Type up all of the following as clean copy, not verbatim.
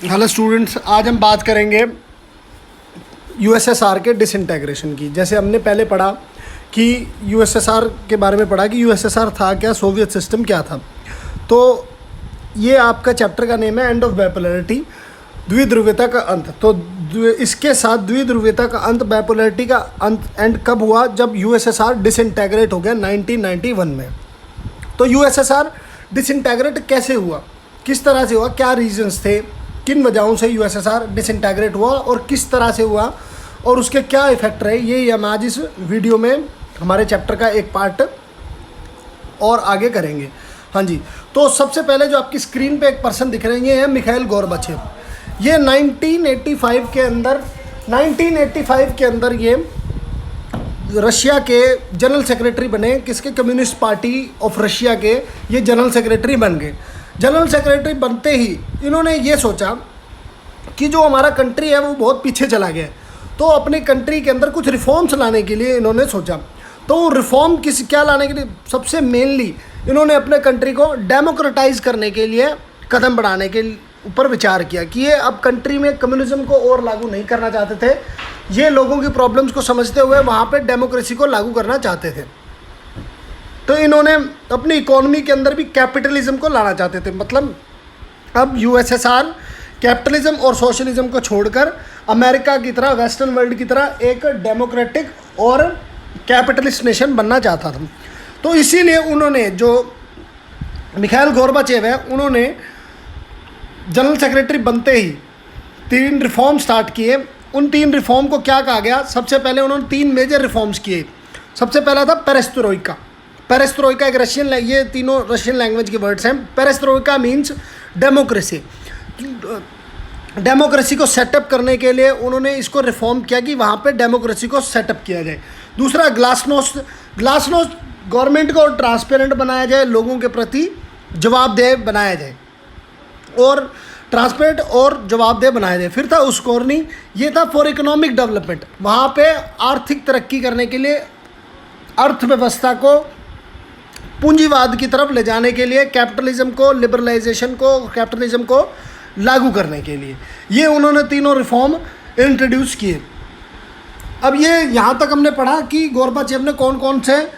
Hello students, आज हम बात करेंगे यूएसएसआर के डिसइंटेग्रेशन की। जैसे हमने पहले पढ़ा कि यूएसएसआर के बारे में पढ़ा कि यूएसएसआर था क्या, सोवियत सिस्टम क्या था। तो ये आपका चैप्टर का नेम है एंड ऑफ बाइपोलैरिटी, द्विध्रुवीयता का अंत। तो इसके साथ द्विध्रुवीयता का अंत, बाइपोलैरिटी का अंत एंड कब हुआ? जब यूएसएसआर डिसइंटेग्रेट हो गया 1991 में। तो यूएसएसआर डिसइंटेग्रेट कैसे हुआ, किस तरह से हुआ, क्या रीजंस थे, किन वजहों से यूएसएसआर डिसइंटेग्रेट हुआ और किस तरह से हुआ और उसके क्या इफेक्ट रहे, ये हम आज इस वीडियो में हमारे चैप्टर का एक पार्ट और आगे करेंगे। हाँ जी, तो सबसे पहले जो आपकी स्क्रीन पे एक पर्सन दिख रहे हैं, ये है मिखाइल गोर्बाचेव। ये 1985 के अंदर ये रशिया के जनरल सेक्रेटरी बने। किसके? कम्युनिस्ट पार्टी ऑफ रशिया के ये जनरल सेक्रेटरी बन गए। जनरल सेक्रेटरी बनते ही इन्होंने ये सोचा कि जो हमारा कंट्री है वो बहुत पीछे चला गया है, तो अपने कंट्री के अंदर कुछ रिफॉर्म्स लाने के लिए इन्होंने सोचा। तो रिफॉर्म क्या लाने के लिए? सबसे मेनली इन्होंने अपने कंट्री को डेमोक्रेटाइज करने के लिए कदम बढ़ाने के ऊपर विचार किया कि ये अब कंट्री में कम्युनिज्म को और लागू नहीं करना चाहते थे। ये लोगों की प्रॉब्लम्स को समझते हुए वहाँ पे डेमोक्रेसी को लागू करना चाहते थे। तो इन्होंने अपनी इकोनॉमी के अंदर भी कैपिटलिज्म को लाना चाहते थे। मतलब अब यूएसएसआर कैपिटलिज्म और सोशलिज्म को छोड़कर अमेरिका की तरह, वेस्टर्न वर्ल्ड की तरह एक डेमोक्रेटिक और कैपिटलिस्ट नेशन बनना चाहता था। तो इसीलिए उन्होंने, जो मिखाइल गोर्बाचेव है, उन्होंने जनरल सेक्रेटरी बनते ही 3 रिफॉर्म स्टार्ट किए। उन 3 रिफॉर्म को क्या कहा गया? सबसे पहले उन्होंने 3 मेजर रिफॉर्म्स किए। सबसे पहला था पेरेस्ट्रोइका। पेरेस्ट्रोइका एक रशियन, ये तीनों रशियन लैंग्वेज के वर्ड्स हैं। Perestroika means democracy. डेमोक्रेसी को सेटअप करने के लिए उन्होंने इसको रिफॉर्म किया कि वहाँ पे डेमोक्रेसी को सेटअप किया जाए। दूसरा ग्लासनोस्ट गवर्नमेंट को ट्रांसपेरेंट बनाया जाए, लोगों के प्रति जवाबदेह बनाया जाए और ट्रांसपेरेंट और जवाबदेह बनाया जाए। फिर था उस्कोर्नी, ये था फॉर इकोनॉमिक डेवलपमेंट। वहाँ पे आर्थिक तरक्की करने के लिए, अर्थव्यवस्था को पूंजीवाद की तरफ ले जाने के लिए, कैपिटलिज्म को, लिबरलाइजेशन को, कैपिटलिज्म को लागू करने के लिए ये उन्होंने तीनों रिफॉर्म इंट्रोड्यूस किए। अब ये यहाँ तक हमने पढ़ा कि गोर्बाचेव ने कौन कौन से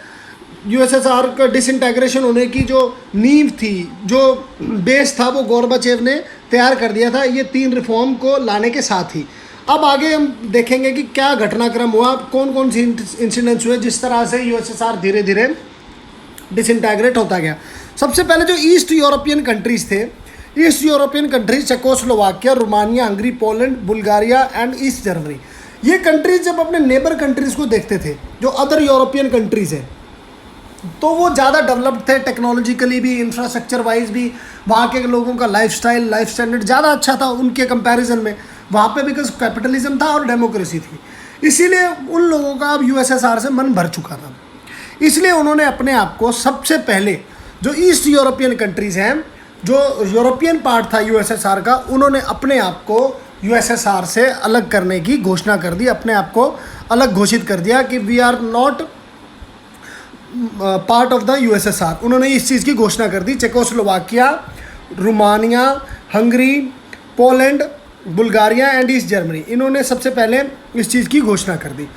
यूएसएसआर का डिसइंटेग्रेशन होने की जो नींव थी, जो बेस था, वो गोर्बाचेव ने तैयार कर दिया था ये 3 रिफॉर्म को लाने के साथ ही। अब आगे हम देखेंगे कि क्या घटनाक्रम हुआ, कौन कौन से इंसिडेंट्स हुए जिस तरह से यूएसएसआर धीरे धीरे डिसइंटेग्रेट होता गया। सबसे पहले जो ईस्ट यूरोपियन कंट्रीज़ थे, east European countries Czechoslovakia, Romania, Hungary, Poland, Bulgaria and East Germany, ये कंट्रीज जब अपने नेबर कंट्रीज़ को देखते थे, जो अदर यूरोपियन कंट्रीज़ हैं, तो वो ज़्यादा डेवलप्ड थे टेक्नोलॉजिकली भी, इंफ्रास्ट्रक्चर वाइज भी। वहाँ के लोगों का लाइफ स्टैंडर्ड ज़्यादा अच्छा था उनके कंपैरिजन में वहाँ पे, बिकॉज कैपिटलिज्म था और डेमोक्रेसी थी। इसीलिए उन लोगों का अब यूएसएसआर से मन भर चुका था। इसलिए उन्होंने अपने आप को सबसे पहले, जो ईस्ट यूरोपियन कंट्रीज़ हैं, जो यूरोपियन पार्ट था यूएसएसआर का, उन्होंने अपने आप को यूएसएसआर से अलग करने की घोषणा कर दी, अपने आप को अलग घोषित कर दिया कि we are not part of the USSR. उन्होंने इस चीज़ की घोषणा कर दी। Czechoslovakia, Romania, Hungary, Poland, Bulgaria and East Germany, इन्होंने सबसे पहले इस चीज़ की घोषणा कर दी।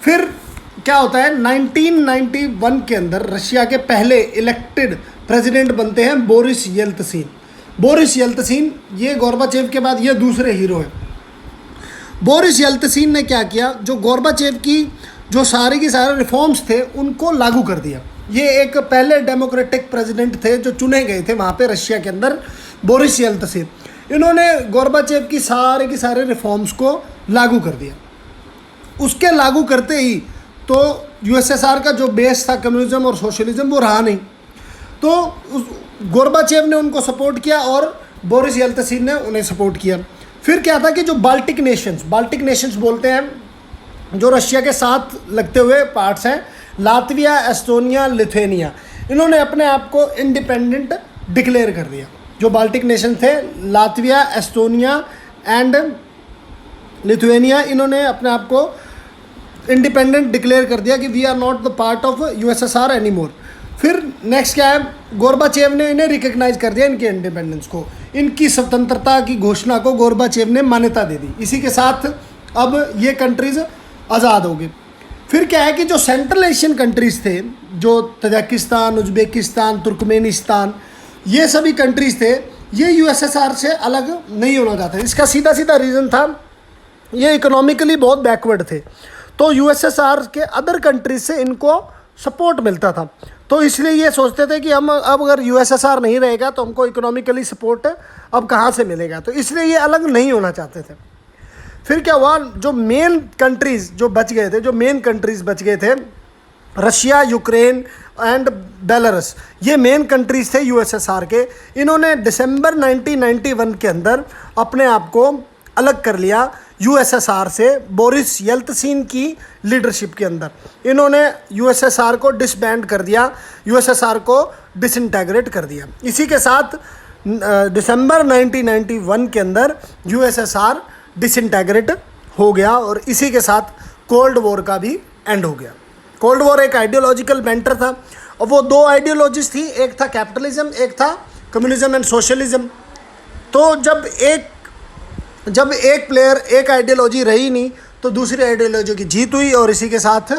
फिर क्या होता है, 1991 के अंदर रशिया के पहले इलेक्टेड प्रेसिडेंट बनते हैं बोरिस येल्तसिन। बोरिस येल्तसिन, ये गोर्बाचेव के बाद ये दूसरे हीरो हैं। बोरिस येल्तसिन ने क्या किया, जो गोर्बाचेव की जो सारे के सारे रिफॉर्म्स थे उनको लागू कर दिया। ये एक पहले डेमोक्रेटिक प्रेसिडेंट थे जो चुने गए थे वहाँ पे रशिया के अंदर, बोरिस येल्तसिन। इन्होंने गोर्बाचेव की सारे रिफॉर्म्स को लागू कर दिया। उसके लागू करते ही तो यूएसएसआर का जो बेस था कम्युनिज्म और सोशलिज्म, वो रहा नहीं। तो गोर्बाचेव ने उनको सपोर्ट किया और बोरिस येल्तसिन ने उन्हें सपोर्ट किया। फिर क्या था कि जो बाल्टिक नेशंस बोलते हैं, जो रशिया के साथ लगते हुए पार्ट्स हैं, लातविया, एस्टोनिया, लिथुआनिया, इन्होंने अपने आप को इंडिपेंडेंट डिक्लेयर कर दिया। जो बाल्टिक नेशन थे, लातविया, एस्टोनिया एंड लिथुआनिया, इन्होंने अपने आप को इंडिपेंडेंट डिक्लेयर कर दिया कि we are not the part of USSR any more. फिर नेक्स्ट क्या है, गोरबाचेव ने इन्हें रिकग्नाइज कर दिया, इनके इंडिपेंडेंस को, इनकी स्वतंत्रता की घोषणा को गोरबाचेव ने मान्यता दे दी। इसी के साथ अब ये कंट्रीज आज़ाद हो गई। फिर क्या है कि जो सेंट्रल एशियन कंट्रीज़ थे, जो तजाकिस्तान, उज्बेकिस्तान, तुर्कमेनिस्तान, ये सभी कंट्रीज़ थे, ये यूएसएसआर से अलग नहीं होना चाहते। इसका सीधा सीधा रीज़न था, ये इकोनॉमिकली बहुत बैकवर्ड थे, तो यूएसएसआर के अदर कंट्रीज से इनको सपोर्ट मिलता था। तो इसलिए ये सोचते थे कि हम अब अगर यूएसएसआर नहीं रहेगा तो हमको इकोनॉमिकली सपोर्ट अब कहाँ से मिलेगा, तो इसलिए ये अलग नहीं होना चाहते थे। फिर क्या हुआ, जो मेन कंट्रीज़ जो बच गए थे, जो मेन कंट्रीज़ बच गए थे, रशिया, यूक्रेन एंड बेलारूस, ये मेन कंट्रीज़ थे यूएसएसआर के। इन्होंने दिसंबर 1991 के अंदर अपने आप को अलग कर लिया यूएसएसआर से, बोरिस येल्त्सिन की लीडरशिप के अंदर इन्होंने यूएसएसआर को डिसबैंड कर दिया, यूएसएसआर को डिसइंटेग्रेट कर दिया। इसी के साथ दिसंबर 1991 के अंदर यूएसएसआर डिसइंटेग्रेट हो गया और इसी के साथ कोल्ड वॉर का भी एंड हो गया। कोल्ड वॉर एक आइडियोलॉजिकल बैंटर था और वो दो आइडियोलॉजीज थी, एक था कैपिटलिज्म, एक था कम्युनिज्म एंड सोशलिज्म। तो जब एक प्लेयर, एक आइडियोलॉजी रही नहीं तो दूसरी आइडियोलॉजी की जीत हुई और इसी के साथ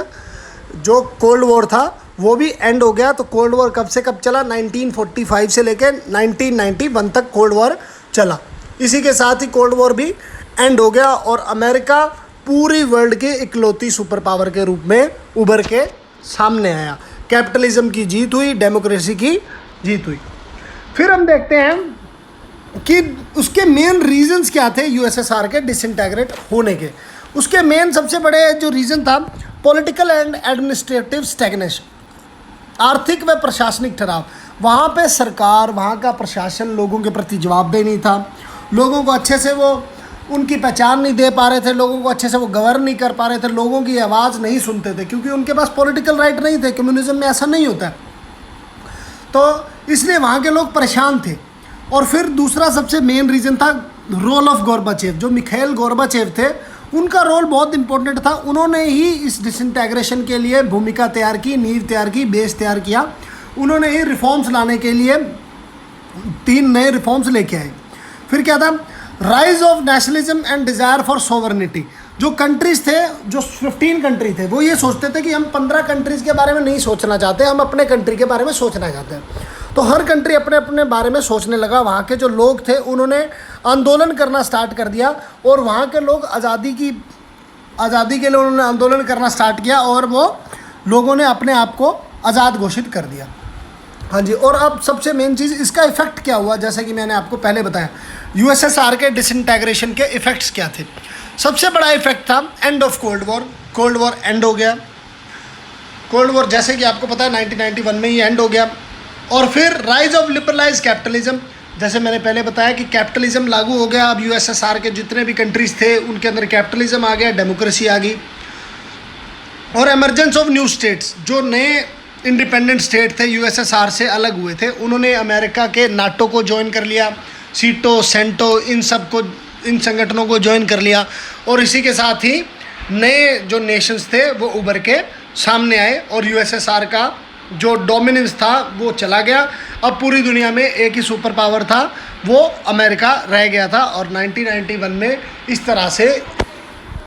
जो कोल्ड वॉर था वो भी एंड हो गया। तो कोल्ड वॉर कब से कब चला, 1945 से लेकर 1991 तक कोल्ड वॉर चला। इसी के साथ ही कोल्ड वॉर भी एंड हो गया और अमेरिका पूरी वर्ल्ड के इकलौती सुपर पावर के रूप में उभर के सामने आया। कैपिटलिज्म की जीत हुई, डेमोक्रेसी की जीत हुई। फिर हम देखते हैं कि उसके मेन रीजंस क्या थे यूएसएसआर के डिसइंटेग्रेट होने के। उसके मेन सबसे बड़े जो रीज़न था, पॉलिटिकल एंड एडमिनिस्ट्रेटिव स्टैग्नेशन, आर्थिक व प्रशासनिक ठहराव। वहाँ पे सरकार, वहाँ का प्रशासन लोगों के प्रति जवाबदेह नहीं था, लोगों को अच्छे से वो उनकी पहचान नहीं दे पा रहे थे, लोगों को अच्छे से वो गवर्न नहीं कर पा रहे थे, लोगों की आवाज़ नहीं सुनते थे क्योंकि उनके पास पॉलिटिकल राइट नहीं थे। कम्युनिज्म में ऐसा नहीं होता, तो इसलिए वहाँ के लोग परेशान थे। और फिर दूसरा सबसे मेन रीज़न था रोल ऑफ गोरबाचेव। जो मिखाइल गोरबाचेव थे, उनका रोल बहुत इंपॉर्टेंट था। उन्होंने ही इस डिसइंटेग्रेशन के लिए भूमिका तैयार की, नींव तैयार की, बेस तैयार किया। उन्होंने ही रिफॉर्म्स लाने के लिए 3 नए रिफॉर्म्स लेके आए। फिर क्या था, rise of nationalism and desire for sovereignty. जो कंट्रीज़ थे, जो 15 कंट्री थे, वो ये सोचते थे कि हम 15 कंट्रीज़ के बारे में नहीं सोचना चाहते, हम अपने कंट्री के बारे में सोचना चाहते हैं। तो हर कंट्री अपने अपने बारे में सोचने लगा। वहाँ के जो लोग थे उन्होंने आंदोलन करना स्टार्ट कर दिया और वहाँ के लोग आज़ादी के लिए उन्होंने आंदोलन करना स्टार्ट किया और वो लोगों ने अपने आप को आज़ाद घोषित कर दिया। हाँ जी, और अब सबसे मेन चीज़, इसका इफ़ेक्ट क्या हुआ, जैसे कि मैंने आपको पहले बताया यूएसएसआर के डिसइंटेग्रेशन के इफ़ेक्ट्स क्या थे। सबसे बड़ा इफ़ेक्ट था end of cold war. Cold war and हो गया। कोल्ड वॉर जैसे कि आपको पता है 1991 में ही एंड हो गया। और फिर राइज ऑफ लिबरलाइज कैपिटलिज्म, जैसे मैंने पहले बताया कि कैपिटलिज्म लागू हो गया। अब यूएसएसआर के जितने भी कंट्रीज़ थे उनके अंदर कैपिटलिज्म आ गया, डेमोक्रेसी आ गई। और एमरजेंस ऑफ न्यू स्टेट्स, जो नए इंडिपेंडेंट स्टेट थे यूएसएसआर से अलग हुए थे, उन्होंने अमेरिका के नाटो को ज्वाइन कर लिया, सीटो, सेंटो, इन संगठनों को ज्वाइन कर लिया। और इसी के साथ ही नए जो नेशंस थे वो उभर के सामने आए और यूएसएसआर का जो डोमिनेंस था वो चला गया। अब पूरी दुनिया में एक ही सुपर पावर था, वो अमेरिका रह गया था। और 1991 में इस तरह से